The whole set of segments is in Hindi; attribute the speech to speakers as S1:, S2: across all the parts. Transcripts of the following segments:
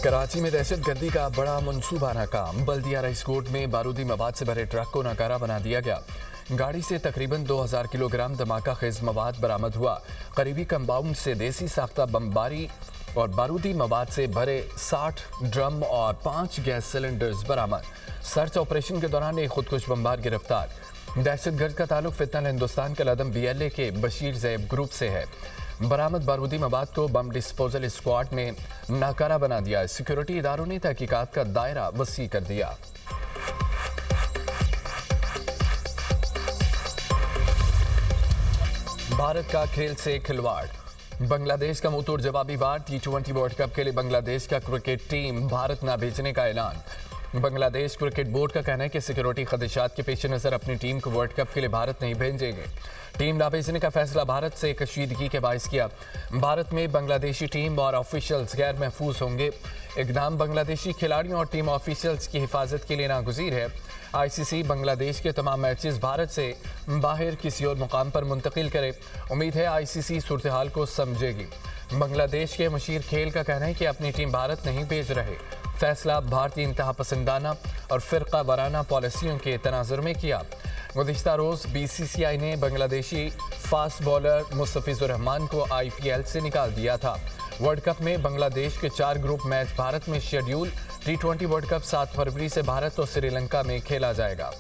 S1: कराची में दहशतगर्दी का बड़ा मंसूबा नाकाम। बल्दिया राइस कोर्ट में बारूदी मवाद से भरे ट्रक को नाकारा बना दिया गया। गाड़ी से तकरीबन 2000 किलोग्राम धमाका खेज मवाद बरामद हुआ। करीबी कंपाउंड से देसी साख्ता बमबारी और बारूदी मवाद से भरे 60 ड्रम और 5 गैस सिलेंडर्स बरामद। सर्च ऑपरेशन के दौरान एक खुदकुश बमबार गिरफ्तार। दहशतगर्द का ताल्लुक फितनल हिंदुस्तान के लदम BLA के बशीर जैब ग्रुप से है। बरामद बारूदी मवाद को बम डिस्पोजल स्क्वाड ने नाकारा बना दिया। सिक्योरिटी इदारों ने तहकीकात का दायरा वसी कर दिया। भारत का खेल से खिलवाड़। बांग्लादेश का मुंहतोड़ जवाबी वार। T20 वर्ल्ड कप के लिए बांग्लादेश का क्रिकेट टीम भारत न भेजने का ऐलान। बांग्लादेश क्रिकेट बोर्ड का कहना है कि सिक्योरिटी खदशात के पेश नजर अपनी टीम को वर्ल्ड कप के लिए भारत नहीं भेजेंगे। टीम न भेजने का फैसला भारत से कशीदगी के बायस किया। भारत में बांग्लादेशी टीम और ऑफिशियल्स गैर महफूज होंगे। इकदाम बांग्लादेशी खिलाड़ियों और टीम ऑफिशियल्स की हिफाजत के लिए नागुज़ीर है। ICC बांग्लादेश के तमाम मैचेस भारत से बाहर किसी और मुकाम पर मुंतकिल करे। उम्मीद है ICC सूरत हाल को समझेगी। बांग्लादेश के मशीर खेल का कहना है कि अपनी टीम भारत नहीं भेज रहे। फैसला भारतीय इंतहा पसंदाना और फ़िरका वाराना पॉलिसियों के तनाजुर में किया। गुज़िश्ता रोज़ BCCI ने बांग्लादेशी फास्ट बॉलर मुस्तफिजुर रहमान को IPL से निकाल दिया था। वर्ल्ड कप में बांग्लादेश के 4 ग्रुप मैच भारत में शेड्यूल। T20 वर्ल्ड कप 7 फरवरी से भारत और श्रीलंका में खेला जाएगा।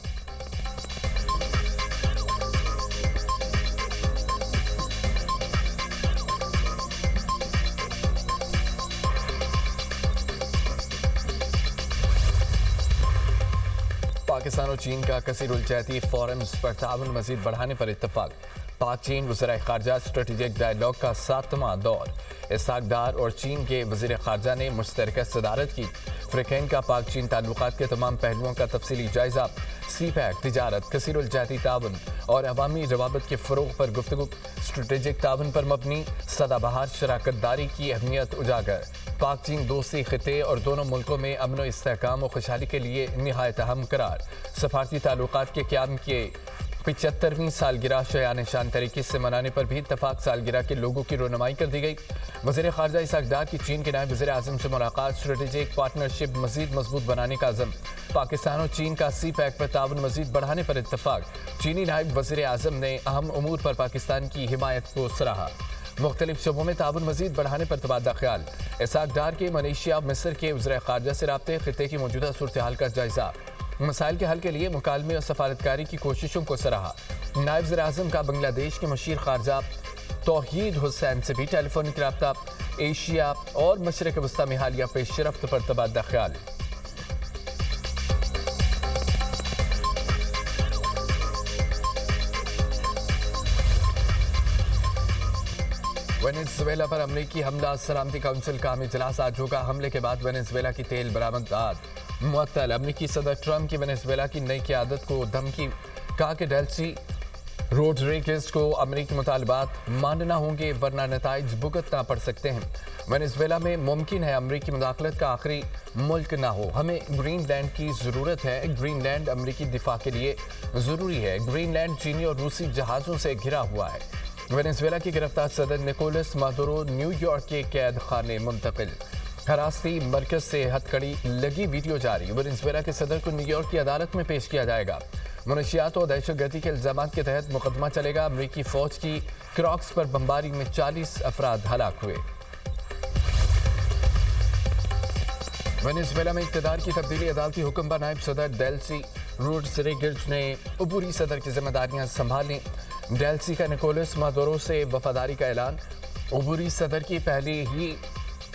S1: पाकिस्तान और चीन का कसीर उलझती फोरम्स पर ताउन मजीद बढ़ाने पर इत्तफाक। पाक चीन वज़ीर ख़ारजा स्ट्रेटेजिक डायलॉग का 7वां दौर। इसहाक डार और चीन के वज़ीर ख़ारजा ने मुश्तरका सदारत की। फ्रिकैन का पाक चीन ताल्लुकात के तमाम पहलुओं का तफसीली जायजा। CPEC तिजारत, कसीर उलझती ताउन और अवामी रवाबत के फ़रोग़ पर गुफ्तगू। स्ट्रेटेजिक ताउन पर मबनी सदाबहार शराकतदारी की अहमियत उजागर। पाक चीन दोस्ती खिते और दोनों मुल्कों में अमन व इस्तेहकाम और खुशहाली के लिए निहायत अहम करार। सफारती ताल्लुकात के क़याम के 75वीं सालगिरह शयान शान तरीके से मनाने पर भी इत्तफाक। सालगिरह के लोगों की रोनुमाई कर दी गई। वज़ीर ख़ारजा इसहाक डार की चीन के नायब वज़ीर आज़म से मुलाकात। स्ट्रेटेजिक पार्टनरशिप मज़ीद मजबूत बनाने का अज़म। पाकिस्तान और चीन का CPEC पर ताउन मज़ीद बढ़ाने पर इत्तफाक। चीनी नायब वज़ीर आज़म ने अहम उमूर पर पाकिस्तान की हिमायत को सराहा। मुख्तलिफ शोबों में ताउन मज़ीद बढ़ाने पर तबादला ख्याल। इसहाक डार के मलेशिया मिस्र के वज़ीर ख़ारजा से राब्ते, खिते की मौजूदा सूरत हाल का जायजा। मसाइल के हल के लिए मुकालमे और सफारतकारी की कोशिशों को सराहा। नायब वज़ीर आज़म का बांग्लादेश के मशीर ख़ारजा तौहीद हुसैन से भी टेलीफोनिक रब्ता। एशिया और मशरिक़ वस्ता में हालिया पेशरफ्त पर तबादला ख्याल। वेनेज़ुएला पर अमरीकी हमला। सलामती काउंसिल का अहम इजलास आज होगा। हमले के बाद वेनेज़ुएला की तेल बरामदात मुअत्तल। अमरीकी सदर ट्रंप की वेनेज़ुएला की नई क़यादत को धमकी। कहा कि डेल्सी रोड्रिगेज़ को अमरीकी मुतालबात मानना होंगे वरना नताइज भुगतना पड़ सकते हैं। वेनेज़ुएला में मुमकिन है अमरीकी मुदाखलत का आखिरी मुल्क ना हो। हमें ग्रीनलैंड की ज़रूरत है। ग्रीनलैंड अमरीकी दिफा के लिए ज़रूरी है। ग्रीनलैंड चीनी और रूसी जहाज़ों से घिरा हुआ है। वेनेज़ुएला के गिरफ्तार सदर निकोलस मादुरो न्यूयॉर्क के कैद खाने मुंतकिल। हरासती मरकज से हथकड़ी लगी वीडियो जारी। वेनेज़ुएला के सदर को न्यूयॉर्क की अदालत में पेश किया जाएगा। मुनशियात और दहशतगर्दी के इल्जाम के तहत मुकदमा चलेगा। अमरीकी फौज की क्रॉक्स पर बमबारी में 40 अफराद हलाक हुए। वेनेज़ुएला में इक़्तिदार की तब्दीली। अदालती हुक्म पर नायब सदर डेल्सी रोड्रिगेज़ ने अबूरी सदर की जिम्मेदारियां संभाली। डेल्सी का निकोलस मादुरो से वफादारी का ऐलान। अबूरी सदर की पहली ही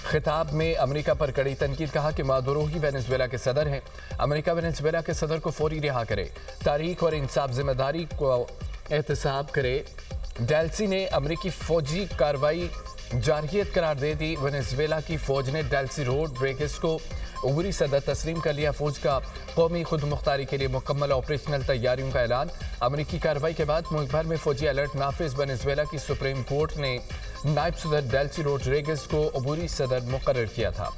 S1: खिताब में अमेरिका पर कड़ी तनकीद। कहा कि मादुरो ही वेनेज़ुएला के सदर हैं। अमेरिका वेनेज़ुएला के सदर को फौरी रिहा करे। तारीख और इंसाफ जिम्मेदारी को एहतसाब करे। डेल्सी ने अमेरिकी फौजी कार्रवाई जारहियत करार दे दी। वेनेज़ुएला की फौज ने डेल्सी रोड्रिगेज़ को अबूरी सदर तस्लीम कर लिया। फौज का कौमी खुद मुख्तारी के लिए मुकम्मल ऑपरेशनल तैयारियों का ऐलान। अमेरिकी कार्रवाई के बाद मुल्क भर में फौजी अलर्ट नाफिज। वेनेज़ुएला की सुप्रीम कोर्ट ने नायब सदर डेल्सी रोड्रिगेज़ को अबूरी सदर मुकर्रर किया था।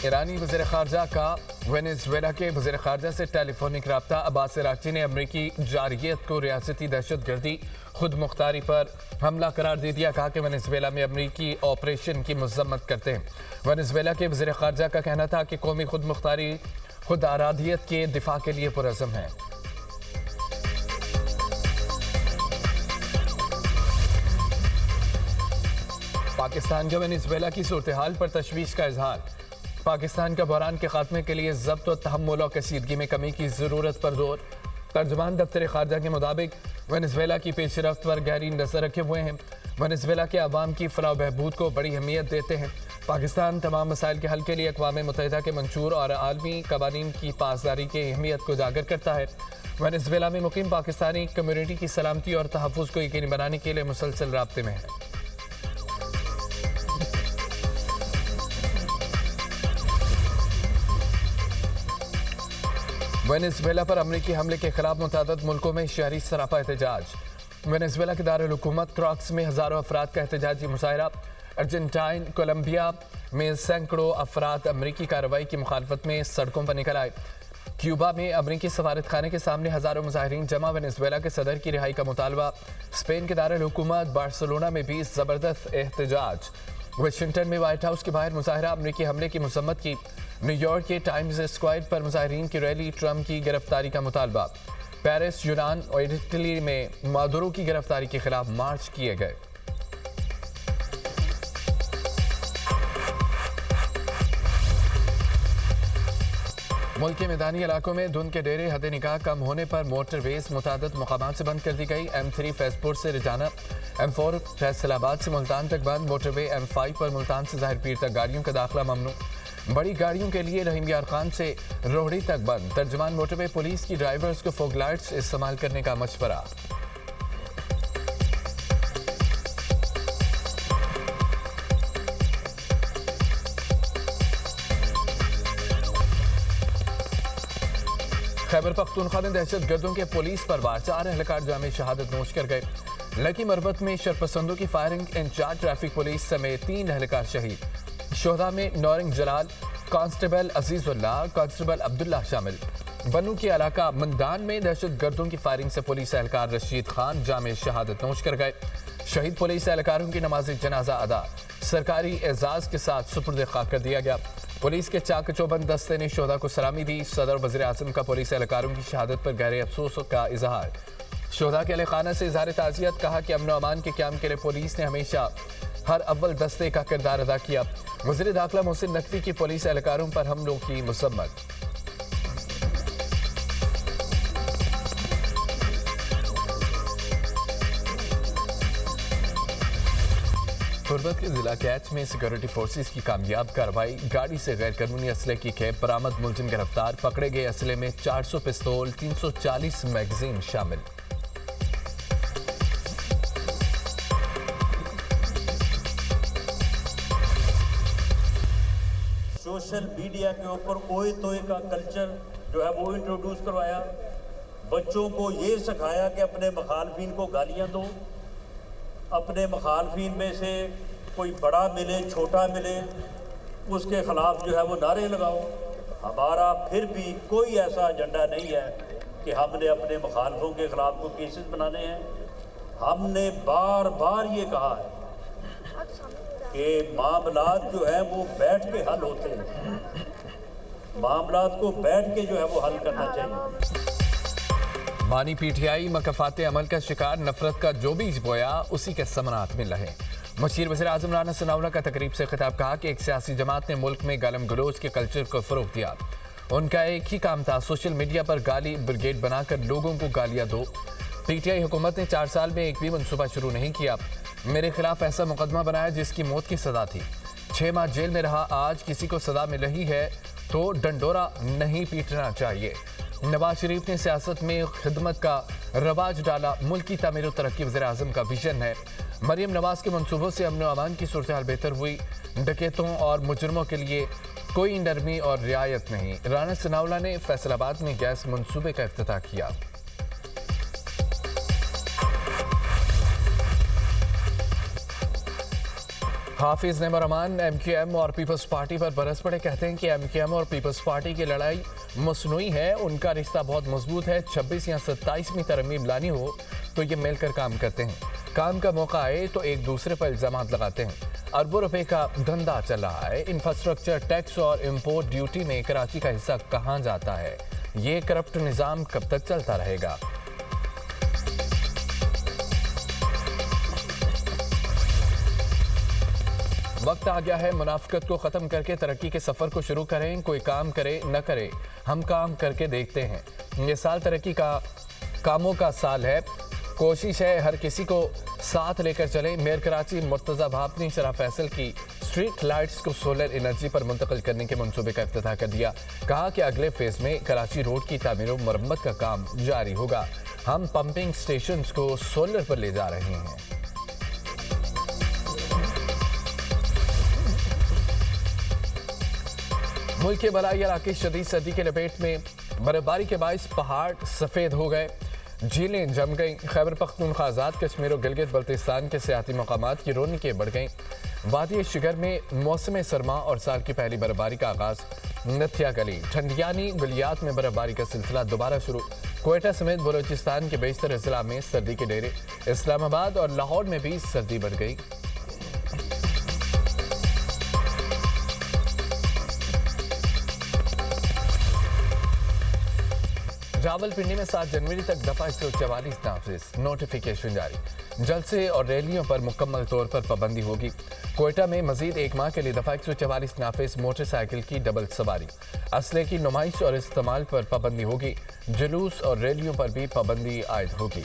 S1: ईरानी वज़ीर ख़ारजा का वेनेज़ुएला के वज़ीर ख़ारजा से टेलीफोनिक रब्ता। अब्बास अराग़ची ने अमरीकी जारयत को रियासती दहशतगर्दी खुद मुख्तारी पर हमला करार दे दिया। कहा कि वेनेज़ुएला में अमरीकी ऑपरेशन की मज़म्मत करते हैं। वेनेज़ुएला के वज़ीर ख़ारजा का कहना था कि कौमी खुद मुख्तारी खुद आराधियत के दिफा के लिए पुरज़म है। पाकिस्तान का वेनेज़ुएला की सूरत हाल पर तशवीश का इजहार। पाकिस्तान का बहरान के खात्मे के लिए ज़ब्त और तहम्मुल और कशीदगी में कमी की ज़रूरत पर जोर। तर्जुमान दफ्तर ख़ारजा के मुताबिक वेनेज़ुएला की पेशरफ्त पर गहरी नज़र रखे हुए हैं। वेनेज़ुएला के अवाम की फलाह बहबूद को बड़ी अहमियत देते हैं। पाकिस्तान तमाम मसाइल के हल के लिए अक़वाम मुत्तहिदा के मंशूर और आलमी कवानीन की पासदारी की अहमियत को उजागर करता है। वेनेज़ुएला में मुकीम पाकिस्तानी कम्यूनिटी की सलामती और तहफ़्फ़ुज़ को यकीनी बनाने के लिए मुसलसल राब्ते में है। वेनेज़ुएला पर अमरीकी हमले के खिलाफ मुतादद मुल्कों में शहरी सरापा एहतजाज। वेनेज़ुएला के दारुल हुकूमत क्रॉक्स में हज़ारों अफराद का एहतजाजी मुजाहरा। अर्जेंटाइन कोलंबिया में सैकड़ों अफराद अमरीकी कार्रवाई की मुखालफत में सड़कों पर निकल आए। क्यूबा में अमरीकी सफारत खाने के सामने हज़ारों मुजाहिरीन जमा। वेनेज़ुएला के सदर की रिहाई का मुतालबा। स्पेन के दारुल हुकूमत बार्सिलोना में भी ज़बरदस्त एहतजाज। वाशिंगटन में व्हाइट हाउस के बाहर मुजाहरा। अमरीकी हमले की मसम्मत की। न्यूयॉर्क के टाइम्स स्क्वायर पर मुजाहिरीन की रैली। ट्रंप की गिरफ्तारी का मुतालबा। पेरिस, यूनान और इटली में मादुरो की गिरफ्तारी के खिलाफ मार्च किए गए। मुल्क के मैदानी इलाकों में धुंध के डेरे हद निगाह कम होने पर मोटरवेज मुतादद मकामात से बंद कर दी गई। M3 फैजपुर से रिजाना, M4 फैसलाबाद से मुल्तान तक बंद। मोटरवे M5 पर मुल्तान से ज़ाहिर पीर तक गाड़ियों का दाखिला ममनू। बड़ी गाड़ियों के लिए रहीम यार खान से रोहड़ी तक बंद। तर्जुमान मोटरवे पुलिस की ड्राइवर्स को फॉग लाइट्स इस्तेमाल करने का मशवरा। खैबर पख्तूनख्वा में दहशत गर्दों के पुलिस पर वार। 4 एहलकार जामे शहादत नोश कर गए। लकी मरबत में शरपसंदों की फायरिंग। इंचार्ज ट्रैफिक पुलिस समेत 3 एहलकार शहीद। शोहदा में नौरंग जलाल, कांस्टेबल अजीजुल्लाह, कांस्टेबल अब्दुल्ला शामिल। बनू के इलाका मंदान में दहशत गर्दों की फायरिंग से पुलिस एहलकार रशीद खान जामे शहादत नोश कर गए। शहीद पुलिस एहलकारों की नमाज जनाजा अदा सरकारी एजाज के साथ सुपुर्द खाक कर दिया गया। पुलिस के चाक चौबंद दस्ते ने शोहदा को सलामी दी। सदर वज़ीर आज़म का पुलिस एहलकारों की शहादत पर गहरे अफसोस का इजहार। शोहदा के अहले खाना से इजहार ताज़ियत। कहा कि अमन अमान के क़याम के लिए पुलिस ने हमेशा हर अव्वल दस्ते का किरदार अदा किया। वज़ीर दाखिला मोहसिन नकवी की पुलिस एहलकारों पर हमलों की मसम्मत। गुरबत के जिला कैच में सिक्योरिटी फोर्सेस की कामयाब कार्रवाई। गाड़ी से गैर कानूनी असले की खेप बरामद। मुलजिम गिरफ्तार। पकड़े गए असले में 400 पिस्तौल, 340 मैगजीन शामिल।
S2: सोशल मीडिया के ऊपर ओए तोए का कल्चर जो है वो इंट्रोड्यूस करवाया। बच्चों को ये सिखाया कि अपने मुखालफिन को गालियां दो। अपने मुखालफिन में से कोई बड़ा मिले छोटा मिले उसके ख़िलाफ़ जो है वो नारे लगाओ। हमारा फिर भी कोई ऐसा एजेंडा नहीं है कि हमने अपने मुखालफों के ख़िलाफ़ कोई केसेस बनाने हैं। हमने बार बार ये कहा है कि मामलात जो है वो बैठ के हल होते हैं। मामलात को बैठ के जो है वो हल करना चाहिए।
S1: बानी पीटीआई मकफात अमल का शिकार। नफरत का जो बीज बोया उसी के समरात मिल रहे। मशीर वज़ीर आज़म राना सनाउल्लाह का तकरीब से खिताब। कहा कि एक सियासी जमात ने मुल्क में गालम गलोच के कल्चर को फ़रोग़ दिया। उनका एक ही काम था, सोशल मीडिया पर गाली ब्रिगेड बनाकर लोगों को गालियाँ दो। पीटीआई हुकूमत ने 4 साल में एक भी मनसूबा शुरू नहीं किया। मेरे खिलाफ ऐसा मुकदमा बनाया जिसकी मौत की सज़ा थी। 6 माह जेल में रहा। आज किसी को सज़ा मिल रही है तो डंडोरा नहीं पीटना चाहिए। नवाज शरीफ ने सियासत में खिदमत का रवाज डाला। मुल्क की तामीर और तरक्की वज़ीर आज़म का विजन है। मरियम नवाज के मंसूबों से अमन अमान की सूरत हाल बेहतर हुई। डकैतों और मुजरमों के लिए कोई नरमी और रियायत नहीं। राना सनाउल्लाह ने फैसलाबाद में गैस मंसूबे का इफ्तिताह किया। हाफिज नईम रहमान MQM और पीपल्स पार्टी पर बरस पड़े। कहते हैं कि MQM और पीपल्स पार्टी की लड़ाई मसनूई है, उनका रिश्ता बहुत मजबूत है। 26 या 27वीं तरमीम लानी हो तो ये मिलकर काम करते हैं, काम का मौका आए तो एक दूसरे पर इल्जाम लगाते हैं। अरबों रुपए का धंधा चल रहा है। इंफ्रास्ट्रक्चर टैक्स और इम्पोर्ट ड्यूटी में कराची का हिस्सा कहाँ जाता है? ये करप्ट निज़ाम कब तक चलता रहेगा? वक्त आ गया है मुनाफिकत को खत्म करके तरक्की के सफर को शुरू करें। कोई काम करे न करे, हम काम करके देखते हैं। ये साल तरक्की का कामों का साल है। कोशिश है हर किसी को साथ लेकर चले। मेयर कराची मुर्तजा भाप ने शरा फैसल की स्ट्रीट लाइट्स को सोलर एनर्जी पर मुंतकिल करने के मंसूबे का इफ्तिताह कर दिया। कहा कि अगले फेज में कराची रोड की तामीर और मरम्मत का काम जारी होगा। हम पंपिंग स्टेशन को सोलर पर ले जा रहे हैं। मुल्क के बलाई इलाके शदीद सर्दी के लपेट में। बर्फबारी के बाइस पहाड़ सफ़ेद हो गए, झीलें जम गईं। खैबर पख्तूनख्वा, आज़ाद कश्मीर और गिलगित बल्तिस्तान के सियाती मकामात की रौनकें बढ़ गईं। वादी शिगर में मौसम सरमा और साल की पहली बर्फबारी का आगाज। नथिया गली, ठंडियानी गलियात में बर्फबारी का सिलसिला दोबारा शुरू। क्वेटा समेत बलोचिस्तान के बेशतर अजला में सर्दी के डेरे। इस्लामाबाद और लाहौर में भी सर्दी बढ़ गई। रावलपिंडी में 7 जनवरी तक दफा 144 नाफिज, नोटिफिकेशन जारी। जलसे और रैलियों पर मुकम्मल तौर पर पाबंदी होगी। कोयटा में मजीद 1 माह के लिए दफा 144 नाफिज, मोटरसाइकिल की डबल सवारी, असले की नुमाइश और इस्तेमाल पर पाबंदी होगी। जुलूस और रैलियों पर भी पाबंदी आयद होगी।